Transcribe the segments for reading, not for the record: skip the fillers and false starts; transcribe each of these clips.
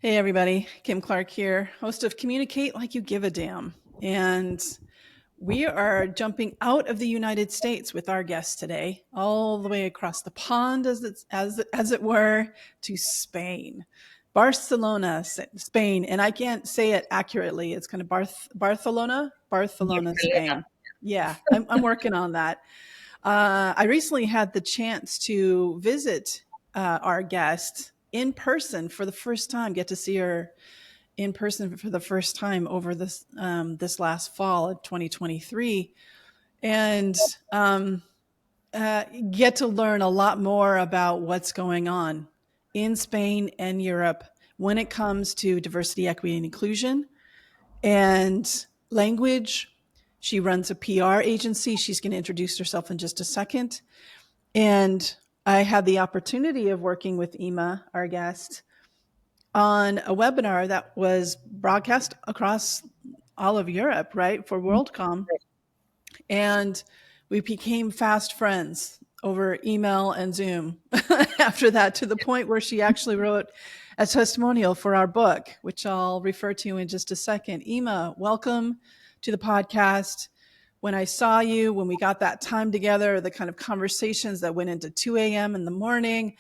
Hey, everybody. Kim Clark here, host of Communicate Like You Give a Damn. And we are jumping out of the United States with our guest today, all the way across the pond, as it were, to Spain. Barcelona, Spain. And I can't say it accurately. It's kind of Barcelona, Spain. Yeah, I'm working on that. I recently had the chance to visit our guest in person for the first time, get to see her in person for the first time over this last fall of 2023, and get to learn a lot more about what's going on in Spain and Europe when it comes to diversity, equity, and inclusion and language. She runs a PR agency. She's going to introduce herself in just a second. And I had the opportunity of working with Imma, our guest, on a webinar that was broadcast across all of Europe, right, for WorldCom. And we became fast friends over email and Zoom after that, to the point where she actually wrote a testimonial for our book, which I'll refer to in just a second. Imma, welcome to the podcast. When I saw you, when we got that time together, the kind of conversations that went into 2 a.m. in the morning,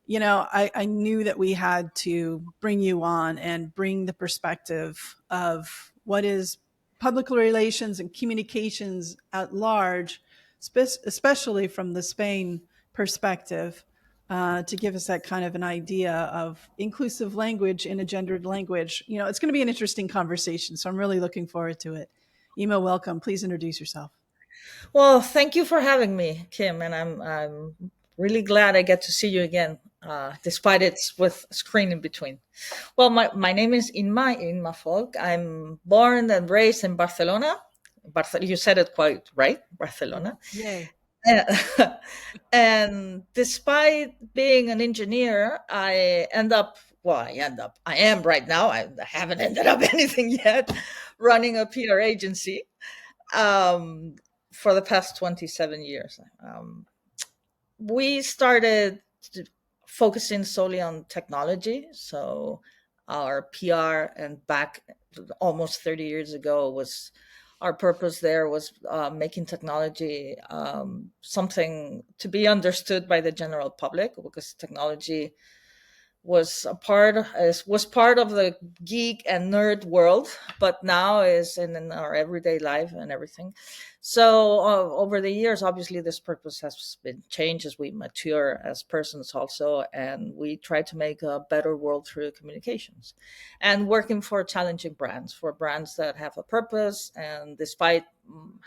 I knew that we had to bring you on and bring the perspective of what is public relations and communications at large, especially from the Spain perspective, to give us that kind of an idea of inclusive language in a gendered language. It's going to be an interesting conversation, so I'm really looking forward to it. Imma, welcome. Please introduce yourself. Well, thank you for having me, Kim, and I'm really glad I get to see you again, despite it's with a screen in between. Well, my name is Imma Folch. I'm born and raised in Barcelona. You said it quite right, Barcelona. Yay. And despite being an engineer, I am right now. I haven't ended up anything yet, running a PR agency for the past 27 years. We started focusing solely on technology. So our PR and back almost 30 years ago was our purpose there was making technology something to be understood by the general public, because technology was part of the geek and nerd world, but now is in our everyday life and everything. So over the years, obviously, this purpose has been changed as we mature as persons also, and we try to make a better world through communications and working for challenging brands, for brands that have a purpose. And despite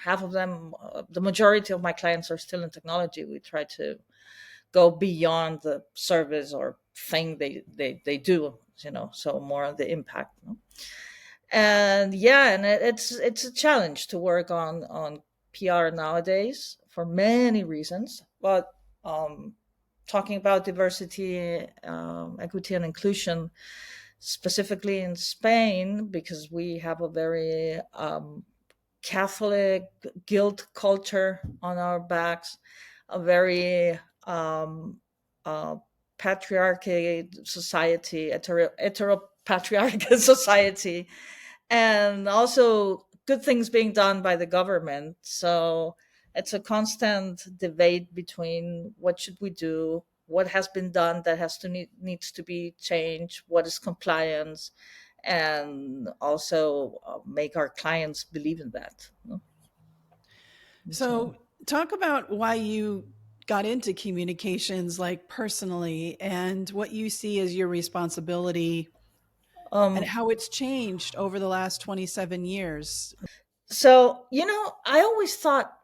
half of them, the majority of my clients are still in technology, we try to go beyond the service or thing they do, so more of the impact. And it's a challenge to work on PR nowadays for many reasons. But talking about diversity, equity, and inclusion, specifically in Spain, because we have a very Catholic guilt culture on our backs, a very patriarchy society, heteropatriarchal society, and also good things being done by the government. So it's a constant debate between what should we do, what has been done that needs to be changed, what is compliance, and also make our clients believe in that. So talk about why you got into communications, like personally, and what you see as your responsibility and how it's changed over the last 27 years. So, I always thought,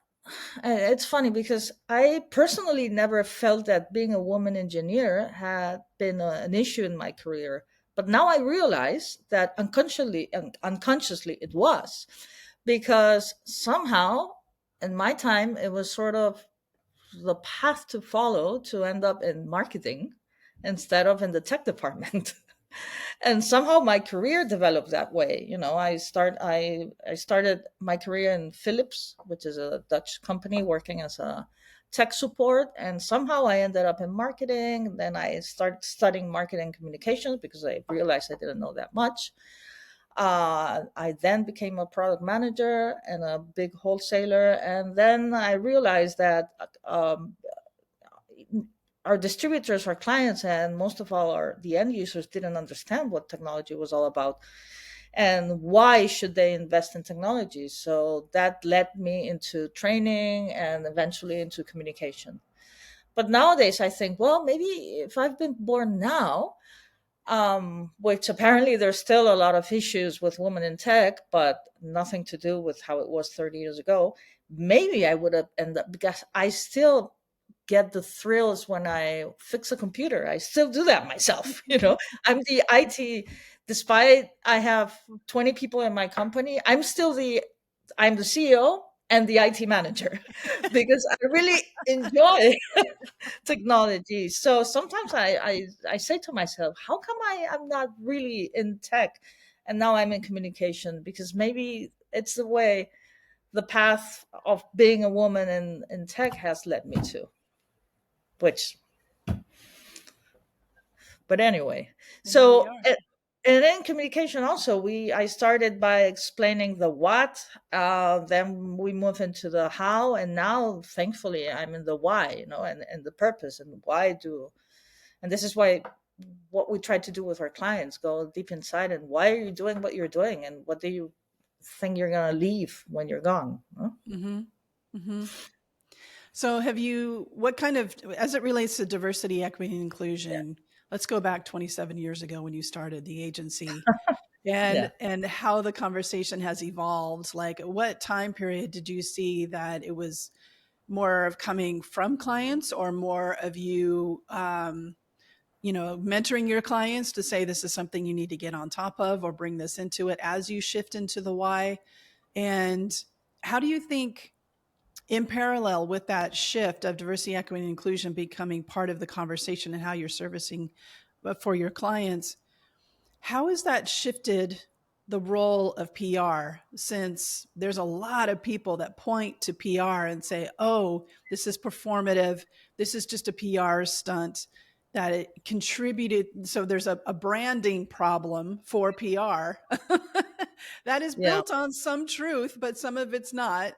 it's funny because I personally never felt that being a woman engineer had been an issue in my career. But now I realize that unconsciously it was, because somehow in my time, it was sort of the path to follow to end up in marketing instead of in the tech department. And somehow my career developed that way. I started my career in Philips, which is a Dutch company, working as a tech support, and somehow I ended up in marketing. Then I started studying marketing communications because I realized I didn't know that much. I then became a product manager and a big wholesaler, and then I realized that our distributors, our clients, and most of all the end users didn't understand what technology was all about and why should they invest in technology. So that led me into training and eventually into communication. But nowadays I think, well, maybe if I've been born now, which apparently there's still a lot of issues with women in tech, but nothing to do with how it was 30 years ago. Maybe I would have ended up, because I still get the thrills when I fix a computer. I still do that myself. I'm the IT, despite I have 20 people in my company, I'm the CEO and the IT manager because I really enjoy technology. So sometimes I say to myself, how come I'm not really in tech and now I'm in communication? Because maybe it's the way the path of being a woman in tech has led me to, which, but anyway. And here we are. And in communication also, I started by explaining the what, then we move into the how, and now thankfully I'm in the why, and the purpose, and and this is why what we try to do with our clients, go deep inside and why are you doing what you're doing and what do you think you're going to leave when you're gone, huh? Mm-hmm. Mm-hmm. So what kind of, as it relates to diversity, equity, and Yeah. inclusion, let's go back 27 years ago when you started the agency Yeah. and how the conversation has evolved. Like, what time period did you see that it was more of coming from clients or more of you, mentoring your clients to say this is something you need to get on top of or bring this into it as you shift into the why? And how do you think, in parallel with that shift of diversity, equity, and inclusion becoming part of the conversation and how you're servicing for your clients, how has that shifted the role of PR? Since there's a lot of people that point to PR and say, oh, this is performative, this is just a PR stunt, that it contributed. So there's a branding problem for PR that is Yeah. built on some truth, but some of it's not.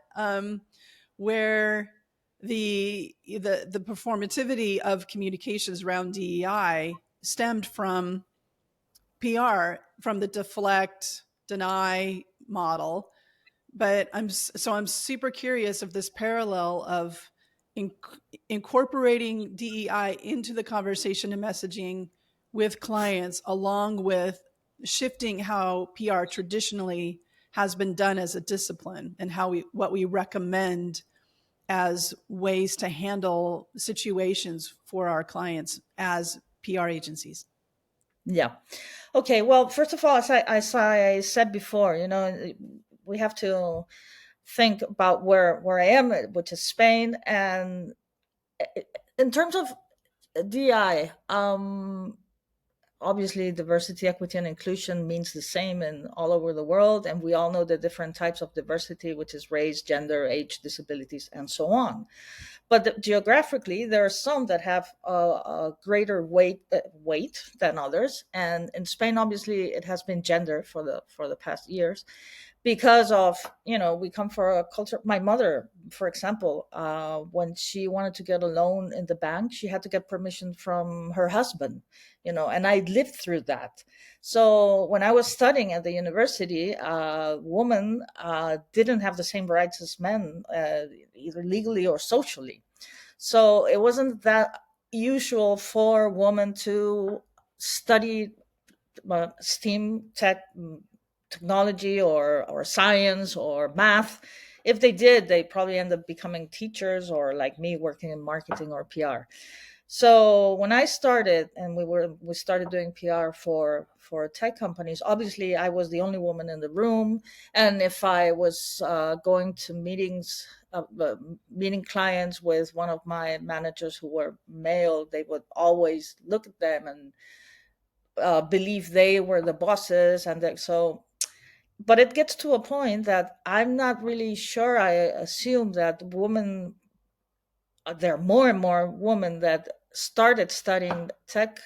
Where the performativity of communications around DEI stemmed from PR, from the deflect, deny model. But I'm super curious of this parallel of in, incorporating DEI into the conversation and messaging with clients, along with shifting how PR traditionally has been done as a discipline and what we recommend as ways to handle situations for our clients as PR agencies. Yeah. Okay. Well, first of all, as I said before, we have to think about where I am, which is Spain. And in terms of DI, obviously diversity, equity, and inclusion means the same in all over the world. And we all know the different types of diversity, which is race, gender, age, disabilities, and so on. But geographically, there are some that have a greater weight than others. And in Spain, obviously, it has been gender for the past years, because of, we come for a culture. My mother, for example, when she wanted to get a loan in the bank, she had to get permission from her husband, and I lived through that. So when I was studying at the university, women didn't have the same rights as men, either legally or socially. So it wasn't that usual for women to study STEAM technology or science or math. If they did, they probably end up becoming teachers or like me working in marketing or PR. So when I started and we started doing PR for tech companies, obviously I was the only woman in the room. And if I was going to meetings, meeting clients with one of my managers who were male, they would always look at them and believe they were the bosses, and so. But it gets to a point that I'm not really sure. I assume that women, there are more and more women that started studying tech,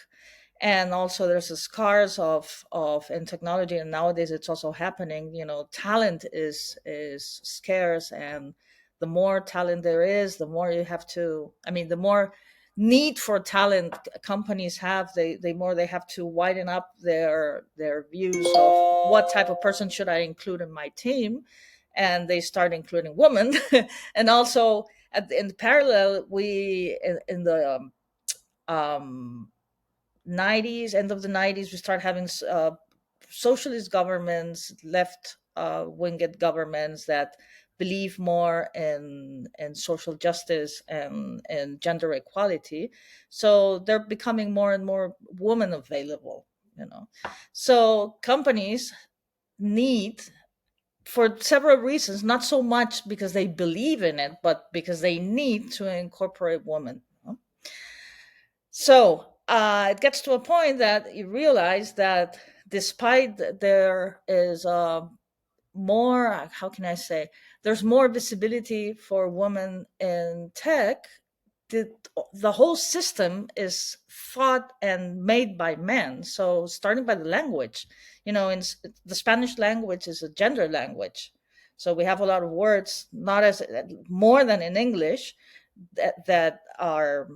and also there's the scars of in technology, and nowadays it's also happening. Talent is scarce, and the more talent there is, the more you have to, I mean, the more need for talent companies have, they more they have to widen up their views of what type of person should I include in my team, and they start including women. And also in parallel, we in the um 90s, end of the 90s, we start having socialist governments, left winged governments that believe more in social justice and gender equality. So they're becoming more and more women available, so companies need, for several reasons, not so much because they believe in it, but because they need to incorporate women. So it gets to a point that you realize that despite there is more, how can I say, there's more visibility for women in tech. The, the whole system is thought and made by men. So starting by the language, the Spanish language is a gender language. So we have a lot of words, not as more than in English, that are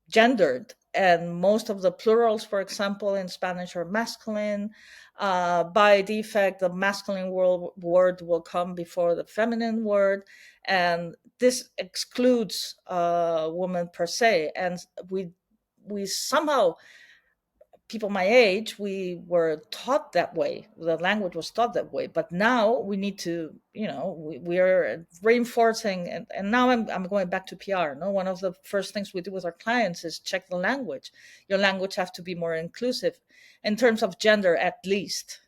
gendered, and most of the plurals, for example, in Spanish are masculine. By defect, the masculine word will come before the feminine word, and this excludes women per se. And we somehow, people my age, we were taught that way. The language was taught that way. But now we need to, we are reinforcing. And now I'm going back to PR. No, one of the first things we do with our clients is check the language. Your language have to be more inclusive in terms of gender, at least.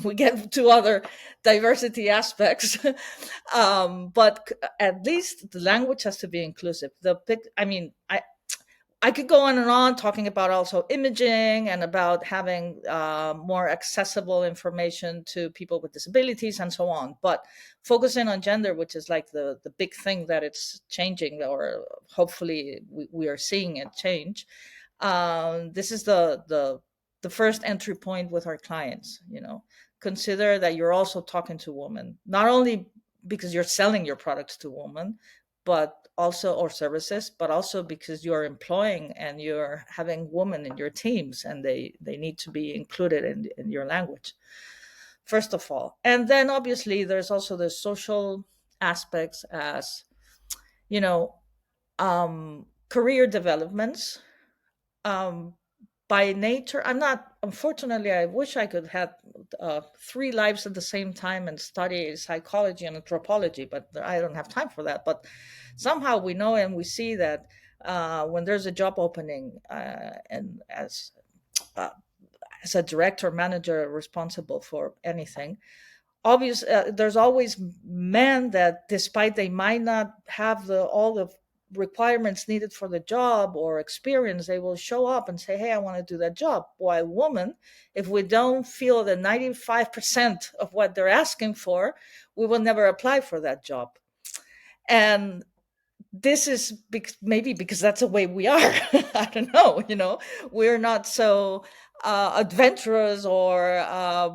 We get to other diversity aspects, but at least the language has to be inclusive. I could go on and on talking about also imaging and about having more accessible information to people with disabilities and so on. But focusing on gender, which is like the big thing that it's changing, or hopefully we are seeing it change. This is the first entry point with our clients. Consider that you're also talking to women, not only because you're selling your products to women, but also, or services, but also because you're employing and you're having women in your teams, and they need to be included in your language, first of all. And then obviously there's also the social aspects, as you know career developments. um, by nature, I'm not, unfortunately, I wish I could have three lives at the same time and study psychology and anthropology, but I don't have time for that. But somehow we know and we see that when there's a job opening, and uh, as a director, manager responsible for anything, there's always men that, despite they might not have all the requirements needed for the job or experience, they will show up and say, hey, I want to do that job. While women, if we don't feel the 95% of what they're asking for, we will never apply for that job. And this is maybe because that's the way we are. I don't know. We're not so adventurous, or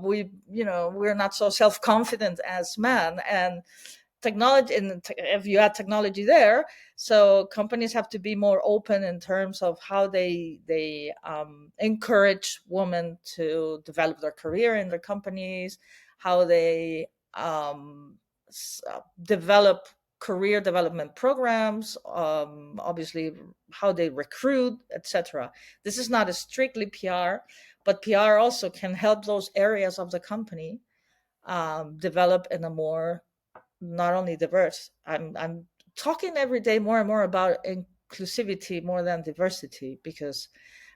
we're not so self-confident as men. And technology, and if you add technology there, so companies have to be more open in terms of how they encourage women to develop their career in their companies, how they develop career development programs, obviously how they recruit, etc. This is not a strictly PR, but PR also can help those areas of the company develop in a more, not only diverse. I'm talking every day more and more about inclusivity more than diversity, because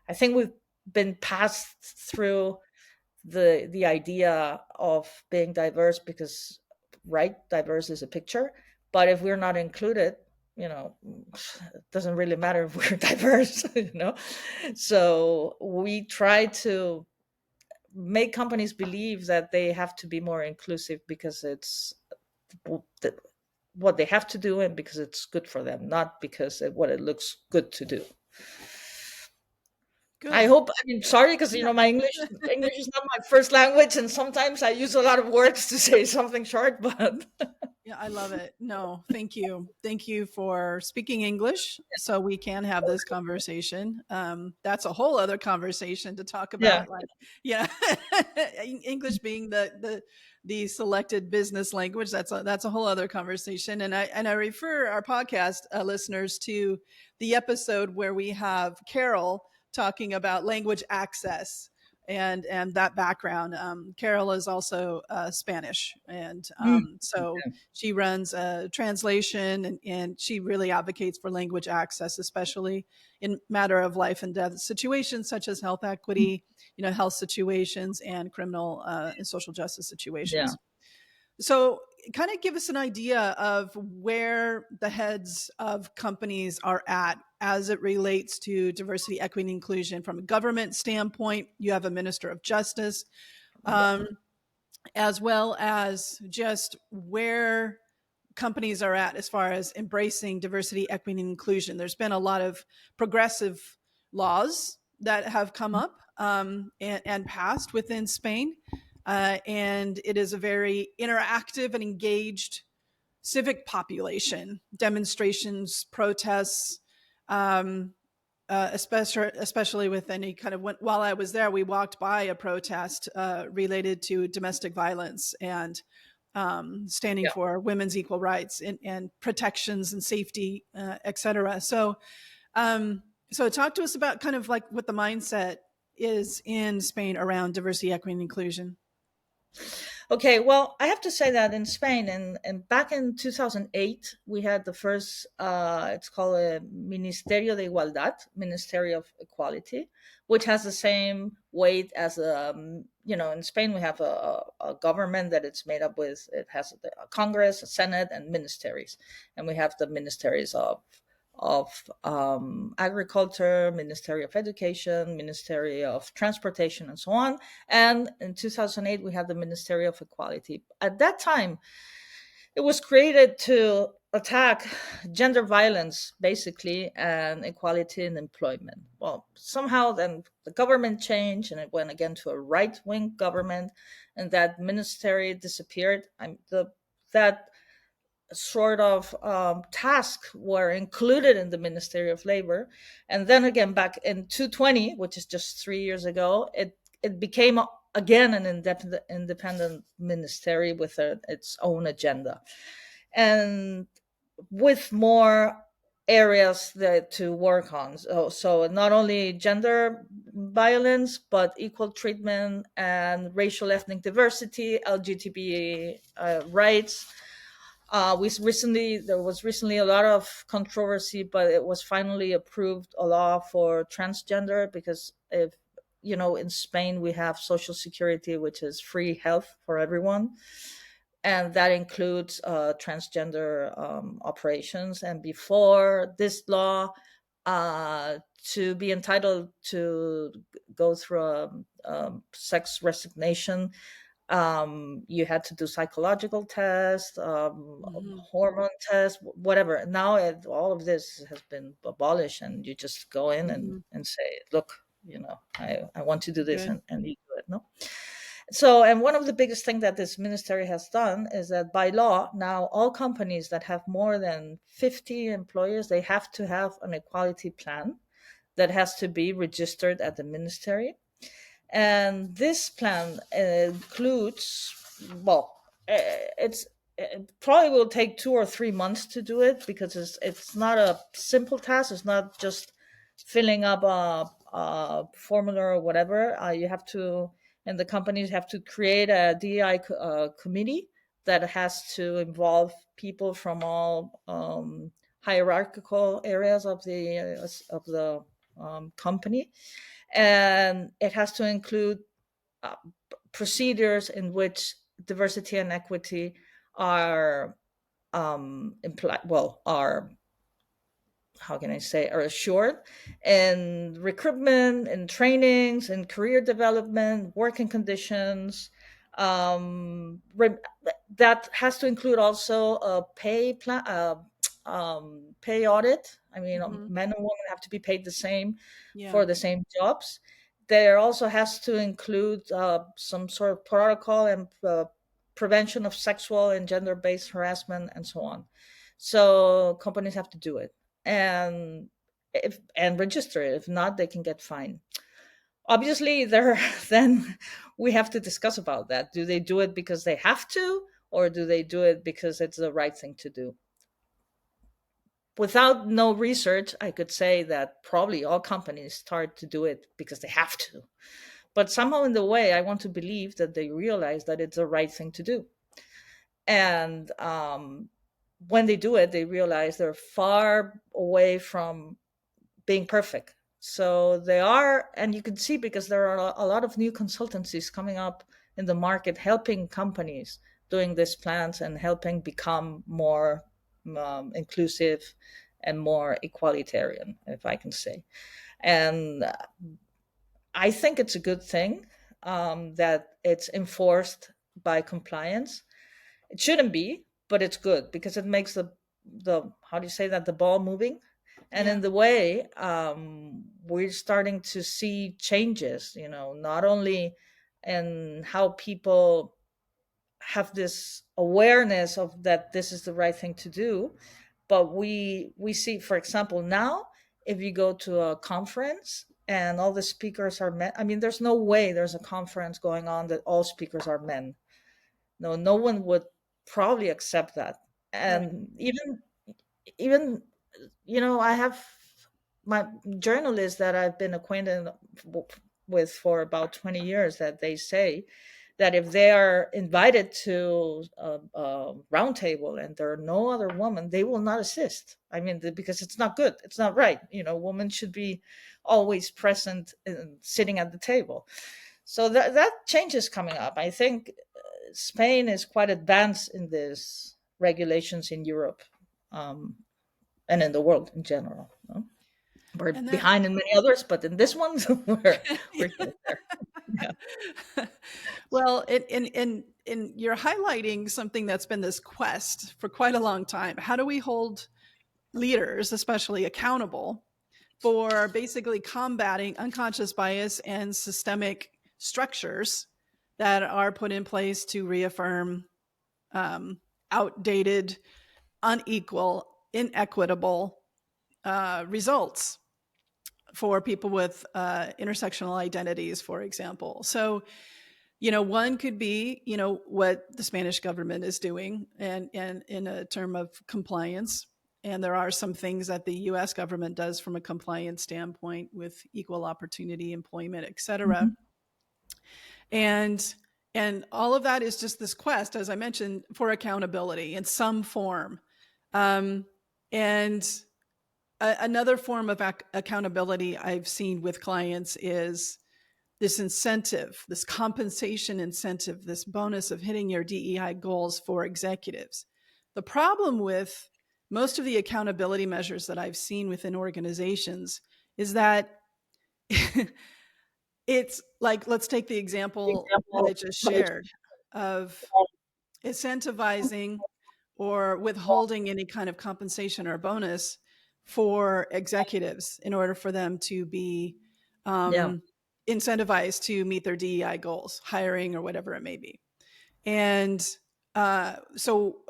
I think we've been passed through the idea of being diverse, because, right, diverse is a picture, but if we're not included, it doesn't really matter if we're diverse, So we try to make companies believe that they have to be more inclusive because it's what they have to do and because it's good for them, not because what it looks good to do. I Good. hope. I mean, sorry, because Yeah. my English is not my first language, and sometimes I use a lot of words to say something short. But Yeah, I love it. No, thank you. Thank you for speaking English so we can have this conversation. That's a whole other conversation to talk yeah, about, like, yeah, English being the selected business language. That's a whole other conversation. And I refer our podcast listeners to the episode where we have Carol talking about language access and that background. Carol is also Spanish, and Mm, so she runs a translation, and she really advocates for language access, especially in matter of life and death situations such as health equity, health situations, and criminal and social justice yeah. situations. So, kind of give us an idea of where the heads of companies are at as it relates to diversity, equity, and inclusion. From a government standpoint, you have a minister of justice, um, as well as just where companies are at as far as embracing diversity, equity, and inclusion. There's been a lot of progressive laws that have come up and passed within Spain. And it is a very interactive and engaged civic population, demonstrations, protests, um, especially with any kind of, while I was there, we walked by a protest related to domestic violence and standing Yeah. for women's equal rights and protections and safety, et cetera. So talk to us about kind of like what the mindset is in Spain around diversity, equity, and inclusion. Okay, well, I have to say that in Spain, and back in 2008, we had the first, it's called a Ministerio de Igualdad, Ministry of Equality, which has the same weight as, in Spain, we have a government that it's made up with, it has a Congress, a Senate, and ministries. And we have the ministries of agriculture, Ministry of Education, Ministry of Transportation, and so on. And in 2008, we had the Ministry of Equality. At that time, it was created to attack gender violence, basically, and equality in employment. Well, somehow then the government changed and it went again to a right wing government, and that ministry disappeared. That sort of tasks were included in the Ministry of Labor. And then again, back in 2020, which is just 3 years ago, it became again an independent ministry with its own agenda. And with more areas to work on. So not only gender violence, but equal treatment and racial ethnic diversity, LGBT rights. We recently There was recently a lot of controversy, but it was finally approved a law for transgender, because if in Spain we have social security, which is free health for everyone, and that includes transgender operations. And before this law, to be entitled to go through sex resignation, you had to do psychological tests, Mm-hmm. hormone tests, whatever. Now all of this has been abolished, and you just go in Mm-hmm. and say, look, I want to do this, Good. and you do it. No. So, and one of the biggest things that this ministry has done is that by law, now all companies that have more than 50 employees, they have to have an equality plan that has to be registered at the ministry. And this plan includes, well, it probably will take 2 or 3 months to do it, because it's not a simple task. It's not just filling up a formula or whatever. You have to, and the companies have to create a DEI committee that has to involve people from all hierarchical areas of the company, and it has to include uh, procedures in which diversity and equity are are how can I say, are assured in recruitment and trainings and career development, working conditions. That has to include also a pay plan, pay audit. I mean, Hmm. men and women have to be paid the same Yeah. for the same jobs. There also has to include some sort of protocol and prevention of sexual and gender-based harassment and so on. So companies have to do it and register it. If not, they can get fined. Obviously, there then we have to discuss about that. Do they do it because they have to, or do they do it because it's the right thing to do? Without no research, I could say that probably all companies start to do it because they have to. But somehow in the way, I want to believe that they realize that it's the right thing to do. And when they do it, they realize they're far away from being perfect. So they are, and you can see because there are a lot of new consultancies coming up in the market, helping companies doing these plans and helping become more inclusive and more equalitarian, if I can say. And I think it's a good thing that it's enforced by compliance. It shouldn't be, but it's good because it makes the how do you say that, the ball moving. And Yeah. in the way, we're starting to see changes, not only in how people have this awareness of that this is the right thing to do, but we see, for example, now if you go to a conference and all the speakers are men. I mean, there's no way there's a conference going on that all speakers are men. No, no one would probably accept that. Right. And even I have my journalists that I've been acquainted with for about 20 years that they say that if they are invited to a round table and there are no other women, they will not assist. I mean, because it's not good. It's not right. Women should be always present and sitting at the table. So that change is coming up. I think Spain is quite advanced in these regulations in Europe, um, and in the world in general. No? We're And then, behind in many others, but in this one, we're getting there. Yeah. well, and you're highlighting something that's been this quest for quite a long time. How do we hold leaders, especially, accountable for basically combating unconscious bias and systemic structures that are put in place to reaffirm outdated, unequal, inequitable results for people with intersectional identities, for example. So, one could be, what the Spanish government is doing, and in a term of compliance. And there are some things that the U.S. government does from a compliance standpoint with equal opportunity, employment, et cetera. Mhm. And all of that is just this quest, as I mentioned, for accountability in some form. And another form of accountability I've seen with clients is this incentive, this compensation incentive, this bonus of hitting your DEI goals for executives. The problem with most of the accountability measures that I've seen within organizations is that it's like, let's take the example that I Example, just like, shared of incentivizing or withholding any kind of compensation or bonus for executives in order for them to be yeah, incentivized to meet their DEI goals, hiring or whatever it may be. And so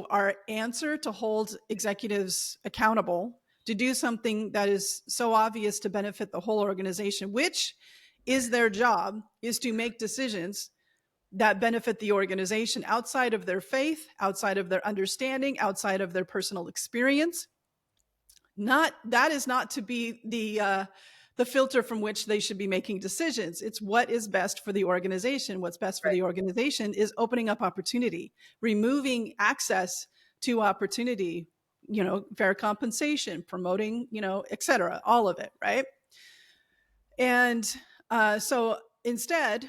our answer to hold executives accountable to do something that is so obvious to benefit the whole organization, which is their job, is to make decisions that benefit the organization outside of their faith, outside of their understanding, outside of their personal experience. Not that is not to be the filter from which they should be making decisions. It's what is best for the organization. What's best for right. the organization is opening up opportunity, removing access to opportunity, fair compensation, promoting, et cetera, all of it, right? And so instead,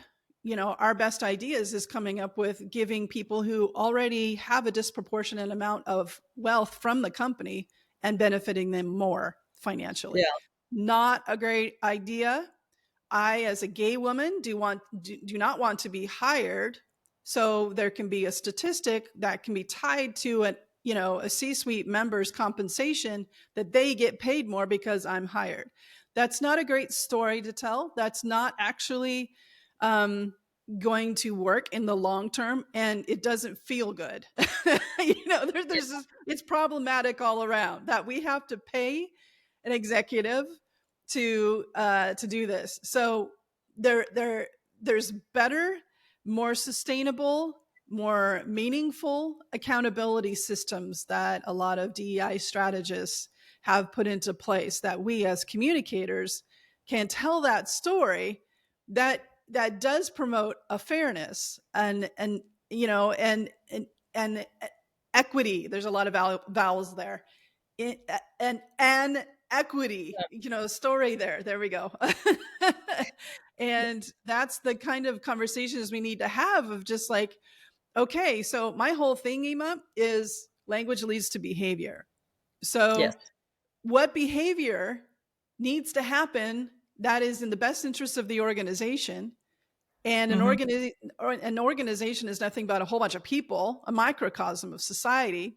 our best ideas is coming up with giving people who already have a disproportionate amount of wealth from the company and benefiting them more financially. Yeah. Not a great idea. I, as a gay woman, do not want to be hired. So there can be a statistic that can be tied to a C-suite member's compensation, that they get paid more because I'm hired. That's not a great story to tell. That's not actually going to work in the long term, and it doesn't feel good. It's problematic all around that we have to pay an executive to do this. So there's better, more sustainable, more meaningful accountability systems that a lot of DEI strategists have put into place, that we as communicators can tell that story, that does promote a fairness and and equity. There's a lot of vowels there. And equity, story there. There we go. And that's the kind of conversations we need to have, of just like, okay, so my whole thing, Imma, is language leads to behavior. Yes. So what behavior needs to happen that is in the best interest of the organization? And Hmm. an organization is nothing but a whole bunch of people, a microcosm of society.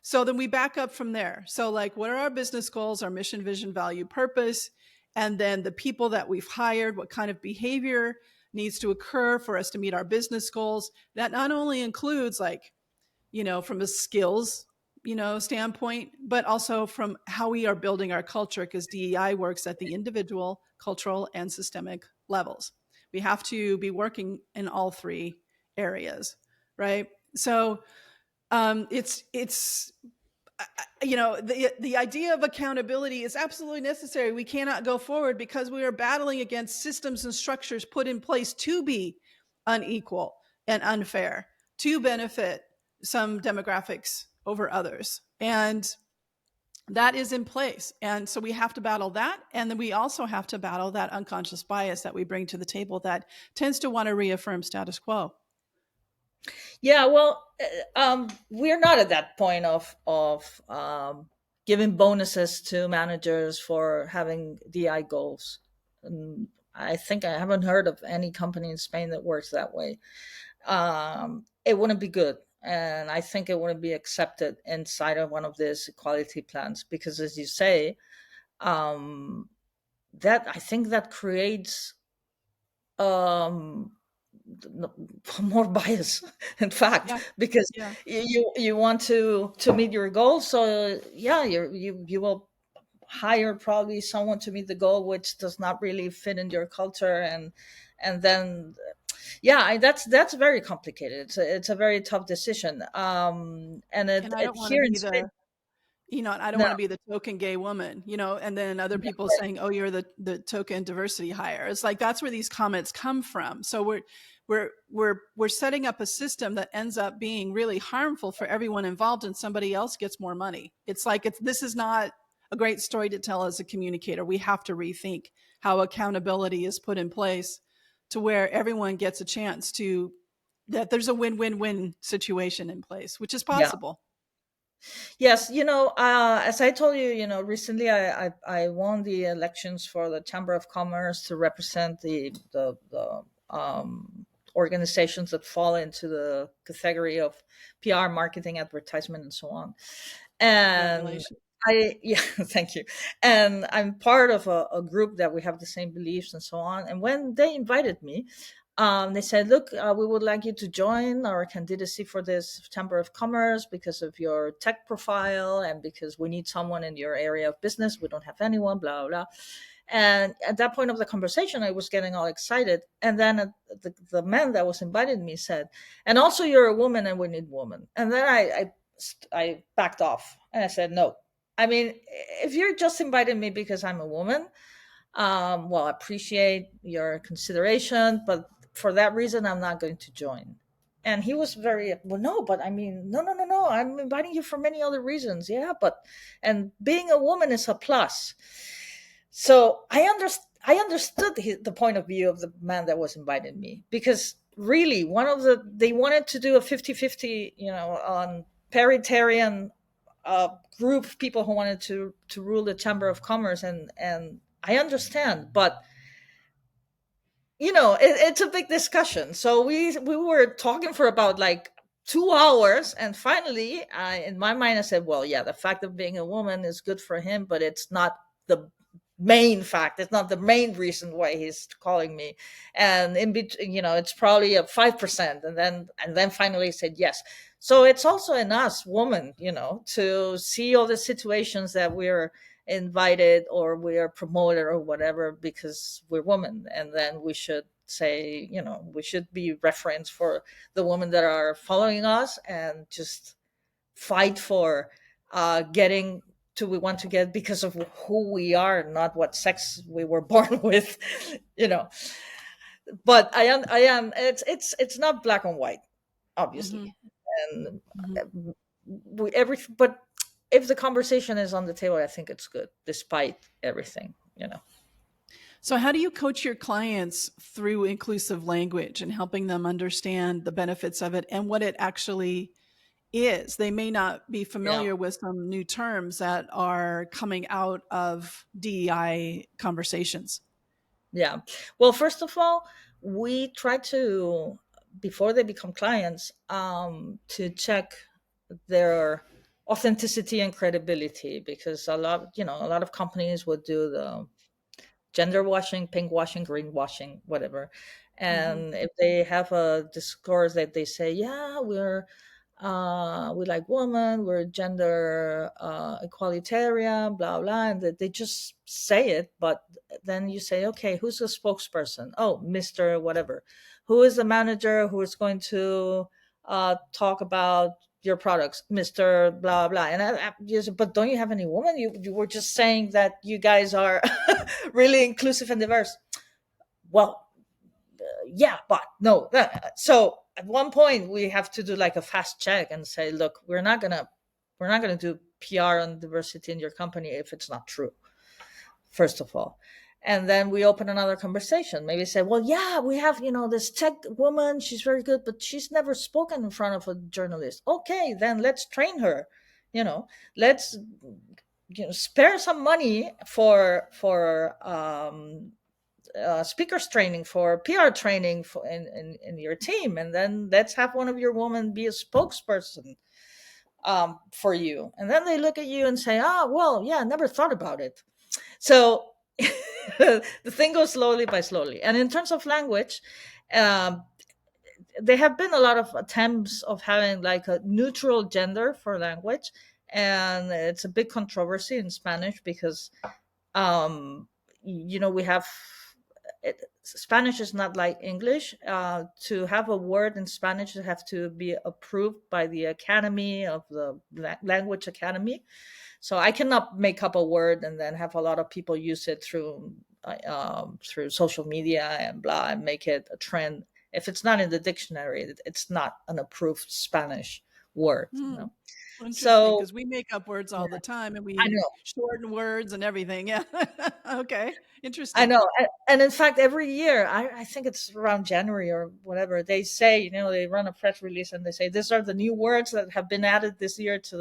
So then we back up from there. So, like, what are our business goals, our mission, vision, value, purpose? And then the people that we've hired, what kind of behavior needs to occur for us to meet our business goals? That not only includes, like, from a skills, standpoint, but also from how we are building our culture, because DEI works at the individual, cultural, and systemic levels. We have to be working in all three areas, right? So it's the idea of accountability is absolutely necessary. We cannot go forward because we are battling against systems and structures put in place to be unequal and unfair, to benefit some demographics over others. And that is in place. And so we have to battle that. And then we also have to battle that unconscious bias that we bring to the table that tends to want to reaffirm status quo. Yeah, well, we're not at that point of giving bonuses to managers for having DI goals. I think I haven't heard of any company in Spain that works that way. It wouldn't be good, and I think it wouldn't be accepted inside of one of these equality plans, because, as you say, um, that I think that creates um, more bias, in fact, Yeah. because Yeah. you want to meet your goal, so yeah, you will hire probably someone to meet the goal which does not really fit in your culture, and then yeah, that's very complicated. It's a very tough decision, and And I it don't want to here in be Spain. I don't No. want to be the token gay woman, and then other people Right. saying, "Oh, you're the token diversity hire." It's like that's where these comments come from. So we're setting up a system that ends up being really harmful for everyone involved, and somebody else gets more money. It's like this is not a great story to tell as a communicator. We have to rethink how accountability is put in place to where everyone gets a chance to that there's a win-win-win situation in place, which is Yeah. possible. Yes, as I told you, recently I won the elections for the Chamber of Commerce to represent the organizations that fall into the category of PR, marketing, advertisement, and so on. And Congratulations. yeah, thank you. And I'm part of a group that we have the same beliefs and so on. And when they invited me, they said, look, we would like you to join our candidacy for this Chamber of Commerce because of your tech profile and because we need someone in your area of business. We don't have anyone, blah, blah, blah. And at that point of the conversation, I was getting all excited. And then the man that was inviting me said, and also you're a woman and we need women. And then I backed off and I said, no. I mean, if you're just inviting me because I'm a woman, well, I appreciate your consideration, but for that reason, I'm not going to join. And he was very, well, no, but I mean, no, no, no, no. I'm inviting you for many other reasons. Yeah, but, and being a woman is a plus. So I understood the point of view of the man that was inviting me, because really they wanted to do a 50-50, on paritarian group of people who wanted to rule the Chamber of Commerce, and I understand, but it's a big discussion. So we were talking for about like 2 hours, and finally, in my mind, I said, well, yeah, the fact of being a woman is good for him, but it's not the main fact. It's not the main reason why he's calling me. And in between, it's probably a 5%, and then finally he said yes. So it's also in us women, to see all the situations that we're invited or we are promoted or whatever because we're women, and then we should say, we should be reference for the women that are following us, and just fight for getting to we want to get because of who we are, not what sex we were born with. you know but I am it's not black and white, Hmm. obviously. And Hmm. but if the conversation is on the table, I think it's good despite everything. So, how do you coach your clients through inclusive language and helping them understand the benefits of it and what it actually is? They may not be Yeah. familiar with some new terms that are coming out of DEI conversations. Yeah. Well, first of all, we try to, before they become clients, to check their authenticity and credibility, because a lot of companies would do the gender washing, pink washing, green washing, whatever. Hmm. And if they have a discourse that they say, yeah, we like women, we're gender equalitarian, blah blah, and they just say it. But then you say, okay, who's the spokesperson? Oh, Mr. Whatever. Who is the manager who is going to talk about your products, Mr. Blah blah? And yes, but don't you have any women? You were just saying that you guys are really inclusive and diverse. Well, yeah, but no. So at one point we have to do like a fast check and say, look, we're not gonna do PR on diversity in your company if it's not true, first of all. And then we open another conversation. Maybe say, well, yeah, we have, this tech woman. She's very good, but she's never spoken in front of a journalist. Okay, then let's train her. Let's spare some money for speakers training, for PR training in your team, and then let's have one of your women be a spokesperson for you. And then they look at you and say, well, yeah, I never thought about it. So the thing goes slowly by slowly. And in terms of language, um, there have been a lot of attempts of having like a neutral gender for language, and it's a big controversy in Spanish because we have Spanish is not like English. To have a word in Spanish, it have to be approved by the Academy of the Language Academy. So I cannot make up a word and then have a lot of people use it through social media and blah and make it a trend. If it's not in the dictionary, it's not an approved Spanish word. Hmm. Interesting, So because we make up words all the time and I we know. shorten words and everything. Yeah. Okay. I Interesting. know. And in fact, every year, I think it's around January or whatever, they say, they run a press release and they say, these are the new words that have been added this year to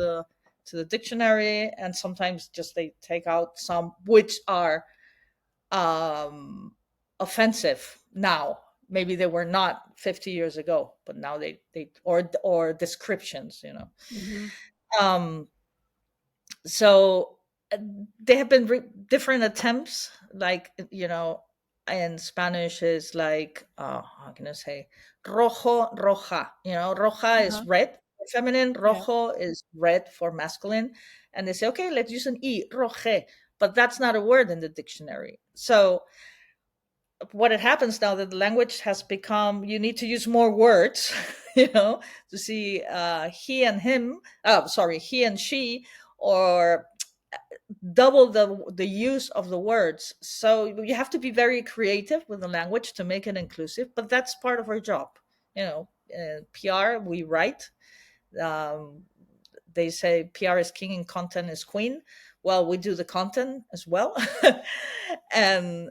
the dictionary. And sometimes just they take out some which are um, offensive now. Maybe they were not 50 years ago, but now they or descriptions. Hmm. Um, so there have been different attempts, like in Spanish is like how can I say, rojo, roja. Roja is Uh-huh. red for feminine, Yeah. rojo is red for masculine, and they say, okay, let's use an e, roje, but that's not a word in the dictionary. So what it happens now that the language has become, you need to use more words, to see he and him, sorry, he and she, or double the use of the words. So you have to be very creative with the language to make it inclusive, but that's part of our job. PR, we write. um, they say PR is king and content is queen. Well, we do the content as well. And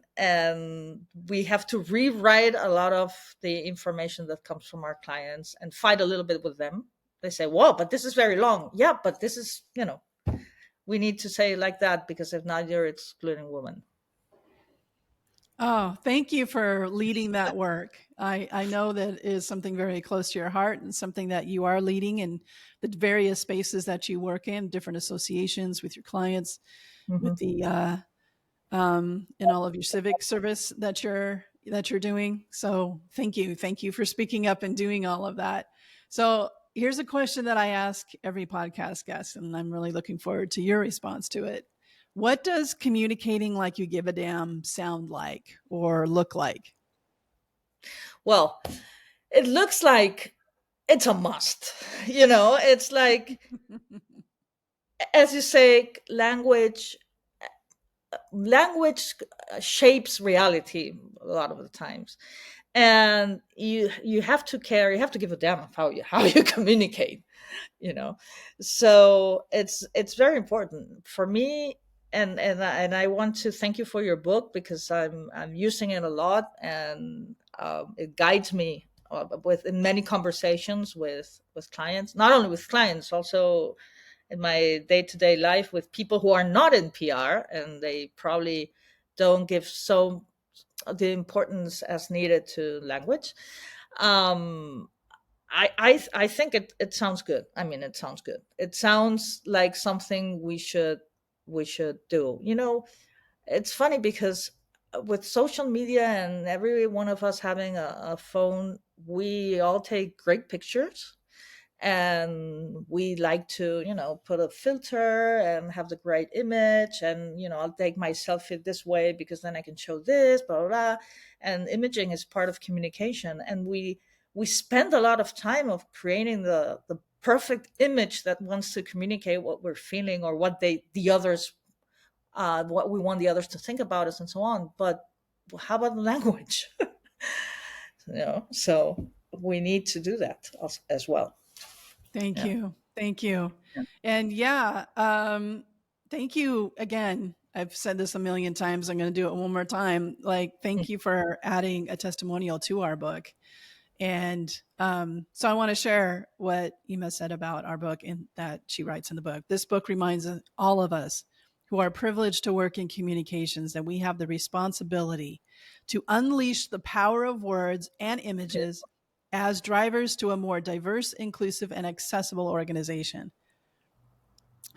we have to rewrite a lot of the information that comes from our clients and fight a little bit with them. They say, whoa, but this is very long. Yeah, but this is we need to say it like that, because if not, you're excluding women. Oh, thank you for leading that work. I know that is something very close to your heart and something that you are leading in the various spaces that you work in, different associations with your clients, with Hmm. the in all of your civic service that you're doing. So thank you for speaking up and doing all of that. So here's a question that I ask every podcast guest, and I'm really looking forward to your response to it. What does communicating like you give a damn sound like or look like? Well, it looks like it's a must. It's like, as you say, language shapes reality a lot of the times, and you have to care, you have to give a damn of how you communicate. you know so it's very important for me, and I want to thank you for your book, because I'm using it a lot, and it guides me with in many conversations with clients, not only with clients, also in my day-to-day life with people who are not in PR, and they probably don't give so the importance as needed to language. um I think it sounds good. I mean, it sounds good. It sounds like something we should do. It's funny because with social media and every one of us having a phone, we all take great pictures, and we like to put a filter and have the great image, and I'll take my selfie this way because then I can show this, blah blah, blah. And imaging is part of communication, and we spend a lot of time of creating the perfect image that wants to communicate what we're feeling, or what the others what we want the others to think about us, and so on. But how about the language? So we need to do that as well. Thank Yeah. you. Thank you. And thank you again. I've said this a million times. I'm going to do it one more time. Like, thank you for adding a testimonial to our book. And so I want to share what Imma said about our book and that she writes in the book. This book reminds all of us who are privileged to work in communications that we have the responsibility to unleash the power of words and images as drivers to a more diverse, inclusive, and accessible organization.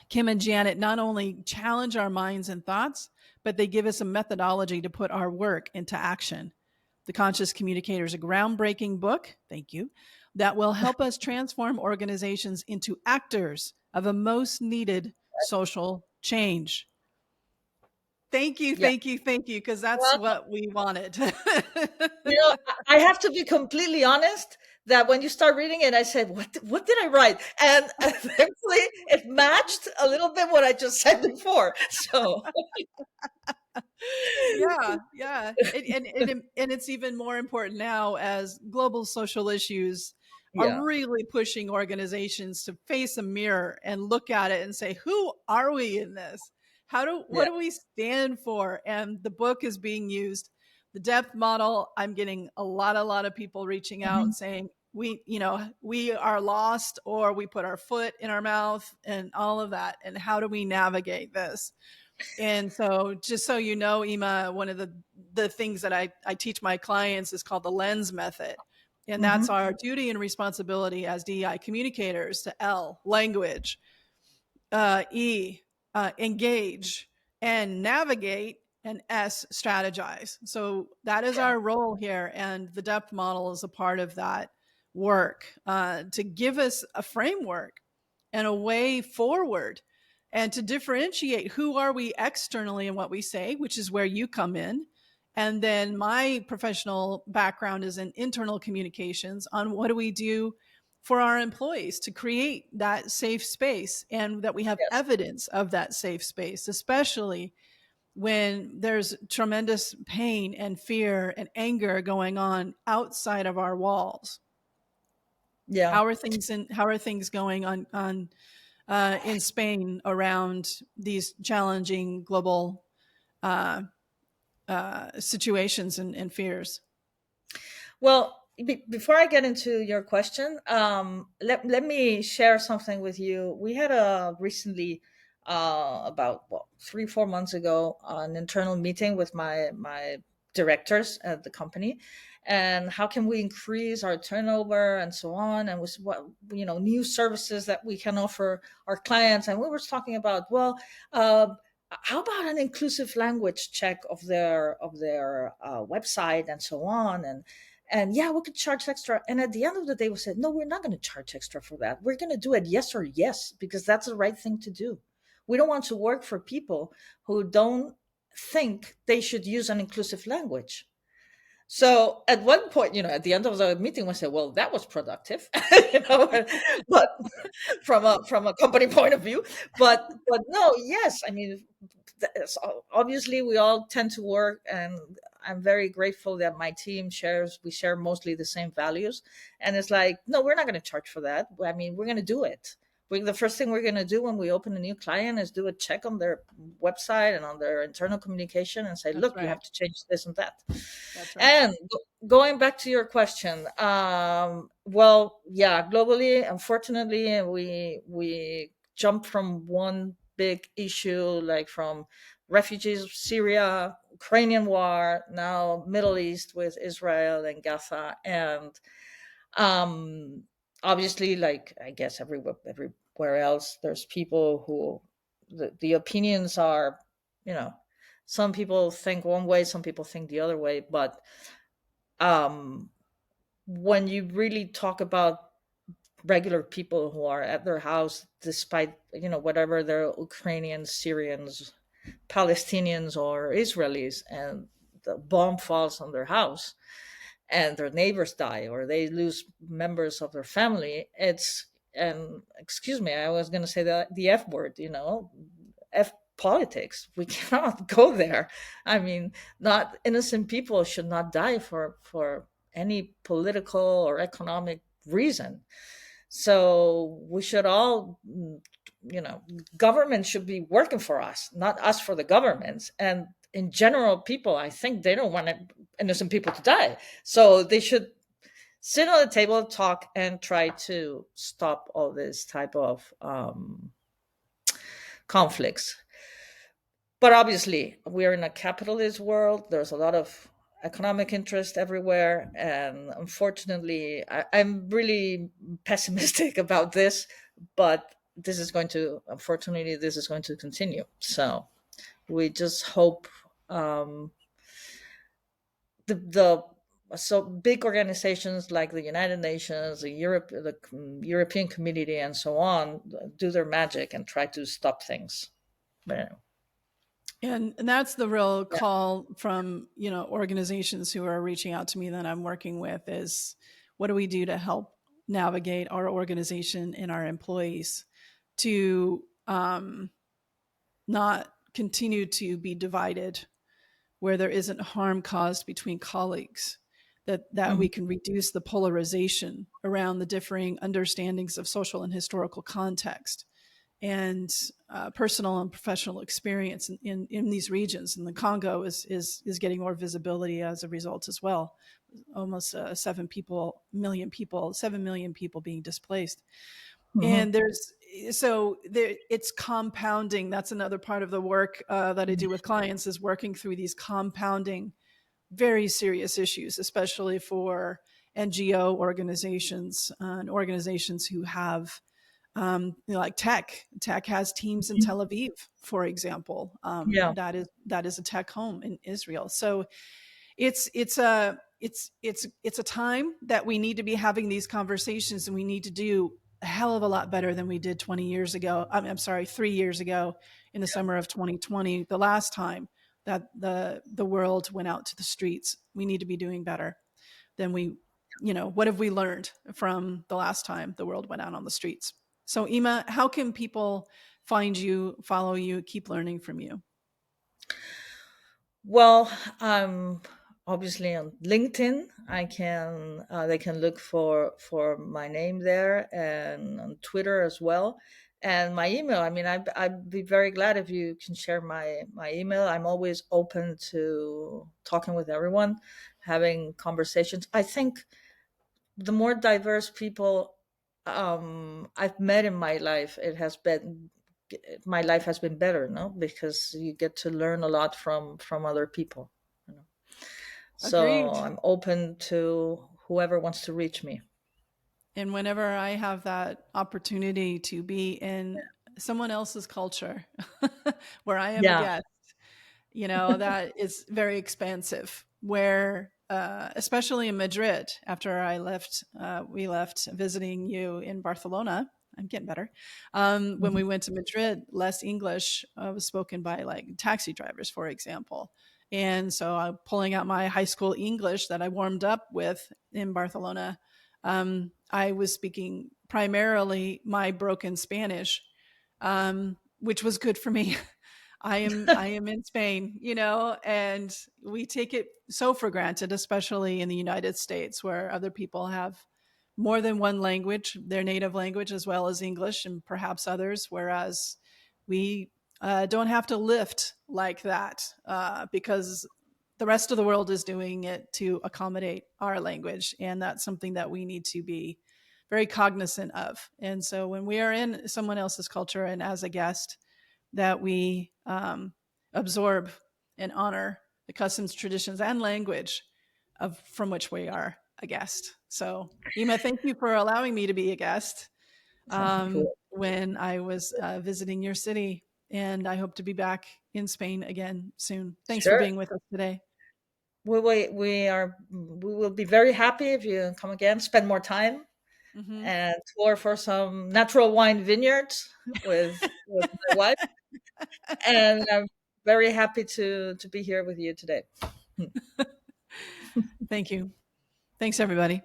Kim and Janet not only challenge our minds and thoughts, but they give us a methodology to put our work into action. The Conscious Communicator is a groundbreaking book, thank you, that will help us transform organizations into actors of a most needed social change. Yeah. Thank you, because that's Well, what we wanted. I have to be completely honest that when you start reading it, I said, what did I write? And thankfully, it matched a little bit what I just said before. So, Yeah. And it's even more important now as global social issues are yeah, really pushing organizations to face a mirror and look at it and say, who are we in this? What yeah. do we stand for? And the book is being used. The depth model, I'm getting a lot of people reaching out Mhm. and saying, we are lost, or we put our foot in our mouth and all of that. And how do we navigate this? And so, just so you know, Imma, one of the things that I teach my clients is called the lens method. And that's Mhm. our duty and responsibility as DEI communicators to L, language, E, engage, and navigate, and S, strategize. So that is Yeah. our role here. And the depth model is a part of that work to give us a framework and a way forward and to differentiate who are we externally and what we say, which is where you come in. And then my professional background is in internal communications on what do we do for our employees to create that safe space and that we have Yes. evidence of that safe space, especially when there's tremendous pain and fear and anger going on outside of our walls. Yeah. How are things going on in Spain around these challenging global uh, situations and fears? Well, before I get into your question, let me share something with you. We had a recently about 3 4 months ago, an internal meeting with my directors at the company, and how can we increase our turnover and so on, and with what, new services that we can offer our clients. And we were talking about, well, how about an inclusive language check of their website and so on, and yeah, we could charge extra. And at the end of the day, we said, no, we're not going to charge extra for that. We're going to do it yes or yes, because that's the right thing to do. We don't want to work for people who don't think they should use an inclusive language. So at one point, at the end of the meeting, we said, "Well, that was productive," but from a company point of view. But no, yes, I mean, obviously we all tend to work, and I'm very grateful that my team shares. We share mostly the same values, and it's like, no, we're not going to charge for that. I mean, we're going to do it. The first thing we're going to do when we open a new client is do a check on their website and on their internal communication and say, That's look, you right. have to change this and that. That's right. And going back to your question, well, yeah, globally, unfortunately, we jump from one big issue, like from refugees, Syria, Ukrainian war, now Middle East with Israel and Gaza, and um, obviously, like I guess everywhere else, there's people who the opinions are, you know, some people think one way, some people think the other way, but um, when you really talk about regular people who are at their house, despite whatever they're Ukrainians, Syrians, Palestinians, or Israelis, and the bomb falls on their house and their neighbors die or they lose members of their family, it's, and excuse me, I was going to say the F word, F politics. We cannot go there. I mean, not innocent people should not die for any political or economic reason. So we should all, government should be working for us, not us for the governments. And in general, people, I think they don't want innocent people to die. So they should sit on the table, talk, and try to stop all this type of conflicts. But obviously, we're in a capitalist world. There's a lot of economic interest everywhere. And unfortunately, I'm really pessimistic about this, but unfortunately, this is going to continue. So we just hope the so big organizations like the United Nations, the European Community, and so on, do their magic and try to stop things. But anyway, And that's the real call from, organizations who are reaching out to me that I'm working with is what do we do to help navigate our organization and our employees to not continue to be divided where there isn't harm caused between colleagues, that Mhm. we can reduce the polarization around the differing understandings of social and historical context and personal and professional experience in these regions. And the Congo is getting more visibility as a result as well. Almost 7 million people being displaced. Mhm. And it's compounding. That's another part of the work that I do with clients is working through these compounding, very serious issues, especially for NGO organizations and organizations who have like tech has teams in Tel Aviv, for example. Yeah. That is a tech home in Israel. So it's a time that we need to be having these conversations, and we need to do a hell of a lot better than we did 20 years ago. I'm sorry, 3 years ago in the summer of 2020, the last time that the world went out to the streets. We need to be doing better than what have we learned from the last time the world went out on the streets? So, Imma, how can people find you, follow you, keep learning from you? Well, obviously on LinkedIn. I can They can look for my name there, and on Twitter as well. And my email. I mean, I'd be very glad if you can share my email. I'm always open to talking with everyone, having conversations. I think the more diverse people I've met in my life, it has been my life has been better, no, because you get to learn a lot from other people, you know. So Agreed. I'm open to whoever wants to reach me. And whenever I have that opportunity to be in someone else's culture where I am a Yeah. guest, that is very expansive. Where, especially in Madrid, after we left visiting you in Barcelona. I'm getting better. When we Mhm. went to Madrid, less English was spoken by like taxi drivers, for example. And so I'm pulling out my high school English that I warmed up with in Barcelona. I was speaking primarily my broken Spanish, which was good for me. I am in Spain, and we take it so for granted, especially in the United States, where other people have more than one language, their native language as well as English, and perhaps others. Whereas we don't have to lift like that because the rest of the world is doing it to accommodate our language, and that's something that we need to be very cognizant of. And so, when we are in someone else's culture and as a guest, that we absorb and honor the customs, traditions, and language from which we are a guest. So, Imma, thank you for allowing me to be a guest Cool. when I was visiting your city. And I hope to be back in Spain again soon. Thanks for Sure. being with us today. We will be very happy if you come again, spend more time, Hmm. and tour for some natural wine vineyards with my wife. And I'm very happy to be here with you today. Thank you. Thanks, everybody.